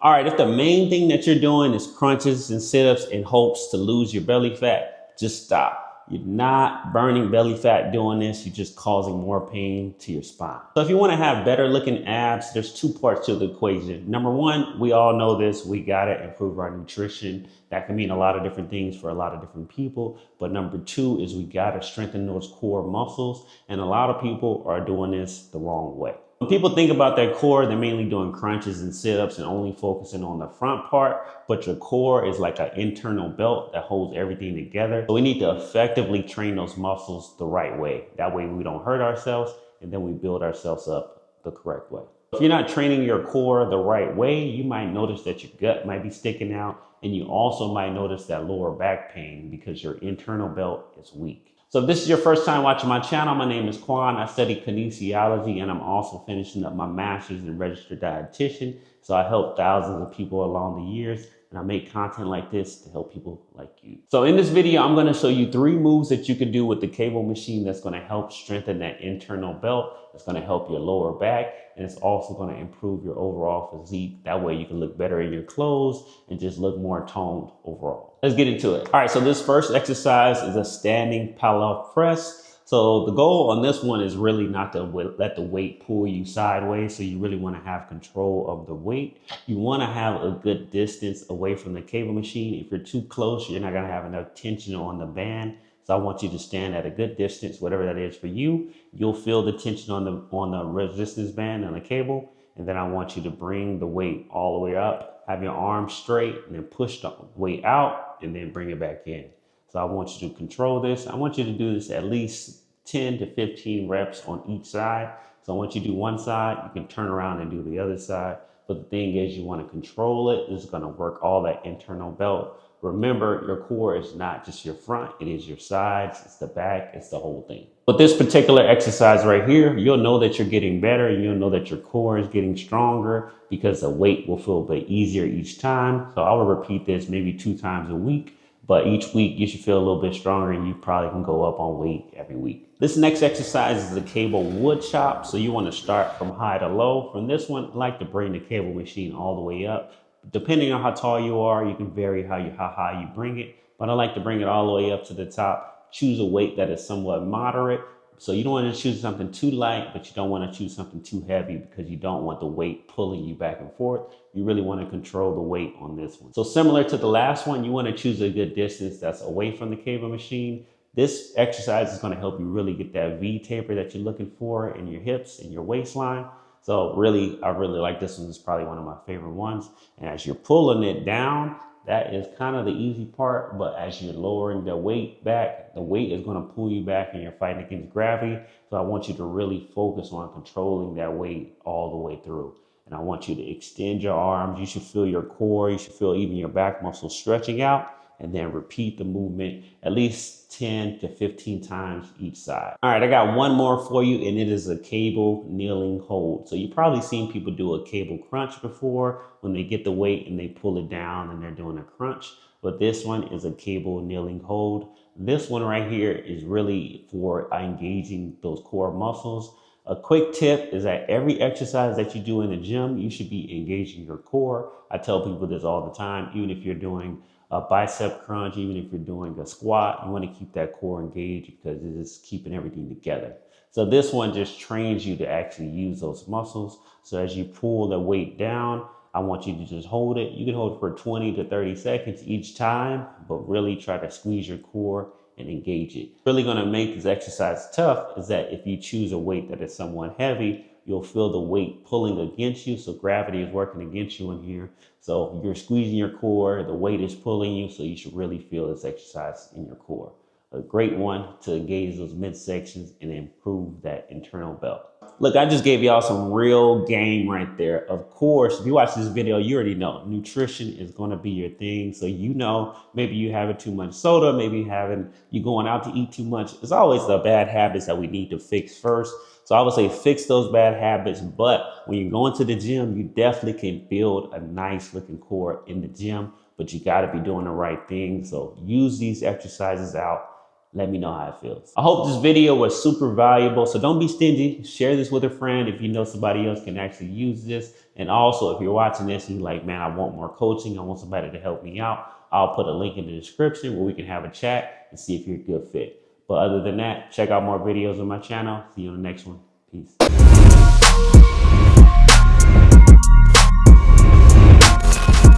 All right, if the main thing that you're doing is crunches and sit-ups in hopes to lose your belly fat, just stop. You're not burning belly fat doing this. You're just causing more pain to your spine. So if you want to have better looking abs, there's two parts to the equation. Number one, we all know this. We got to improve our nutrition. That can mean a lot of different things for a lot of different people. But number two is we got to strengthen those core muscles. And a lot of people are doing this the wrong way. When people think about their core, they're mainly doing crunches and sit-ups and only focusing on the front part, but your core is like an internal belt that holds everything together. So we need to effectively train those muscles the right way. That way we don't hurt ourselves and then we build ourselves up the correct way. If you're not training your core the right way, you might notice that your gut might be sticking out, and you also might notice that lower back pain because your internal belt is weak. So if this is your first time watching my channel, my name is Jaquan. I study kinesiology, and I'm also finishing up my master's in registered dietitian. So I help thousands of people along the years, and I make content like this to help people like you. So in this video, I'm going to show you 3 moves that you can do with the cable machine that's going to help strengthen that internal belt. It's going to help your lower back, and it's also going to improve your overall physique. That way you can look better in your clothes and just look more toned overall. Let's get into it. All right, so this first exercise is a standing pull-up press. So the goal on this one is really not to let the weight pull you sideways. So you really want to have control of the weight. You want to have a good distance away from the cable machine. If you're too close, you're not going to have enough tension on the band. So I want you to stand at a good distance, whatever that is for you. You'll feel the tension on the resistance band on the cable. And then I want you to bring the weight all the way up, have your arms straight, and then push the weight out and then bring it back in. So I want you to control this. I want you to do this at least 10 to 15 reps on each side. So once you do one side, you can turn around and do the other side. But the thing is, you want to control it. This is going to work all that internal belt. Remember, your core is not just your front, it is your sides, it's the back, it's the whole thing. With this particular exercise right here, you'll know that you're getting better, and you'll know that your core is getting stronger because the weight will feel a bit easier each time. So I will repeat this maybe 2 times a week, but each week you should feel a little bit stronger, and you probably can go up on weight every week. This next exercise is the cable wood chop. So you want to start from high to low. From this one, I like to bring the cable machine all the way up. Depending on how tall you are, you can vary how high you bring it, but I like to bring it all the way up to the top. Choose a weight that is somewhat moderate. So you don't want to choose something too light, but you don't want to choose something too heavy because you don't want the weight pulling you back and forth. You really want to control the weight on this one. So similar to the last one, you want to choose a good distance that's away from the cable machine. This exercise is going to help you really get that V taper that you're looking for in your hips and your waistline. So really, I really like this one. It's probably one of my favorite ones. And as you're pulling it down, that is kind of the easy part. But as you're lowering the weight back, the weight is going to pull you back and you're fighting against gravity. So I want you to really focus on controlling that weight all the way through. And I want you to extend your arms. You should feel your core. You should feel even your back muscles stretching out. And then repeat the movement at least 10 to 15 times each side. All right, I got one more for you, and it is a cable kneeling hold. So you've probably seen people do a cable crunch before when they get the weight and they pull it down and they're doing a crunch. But this one is a cable kneeling hold. This one right here is really for engaging those core muscles. A quick tip is that every exercise that you do in the gym, you should be engaging your core. I tell people this all the time, even if you're doing a bicep crunch, even if you're doing a squat, you want to keep that core engaged because it is keeping everything together. So this one just trains you to actually use those muscles. So as you pull the weight down, I want you to just hold it. You can hold it for 20 to 30 seconds each time, but really try to squeeze your core and engage it. Really going to make this exercise tough is that if you choose a weight that is somewhat heavy, you'll feel the weight pulling against you. So gravity is working against you in here. So you're squeezing your core, the weight is pulling you. So you should really feel this exercise in your core. A great one to engage those midsections and improve that internal belt. Look, I just gave y'all some real game right there. Of course, if you watch this video, you already know nutrition is going to be your thing. So you know, maybe you having too much soda, maybe you going out to eat too much. It's always the bad habits that we need to fix first. So I would say fix those bad habits. But when you're going to the gym, you definitely can build a nice looking core in the gym, but you got to be doing the right thing. So use these exercises out. Let me know how it feels. I hope this video was super valuable. So don't be stingy. Share this with a friend if you know somebody else can actually use this. And also, if you're watching this and you're like, man, I want more coaching, I want somebody to help me out, I'll put a link in the description where we can have a chat and see if you're a good fit. But other than that, check out more videos on my channel. See you on the next one. Peace.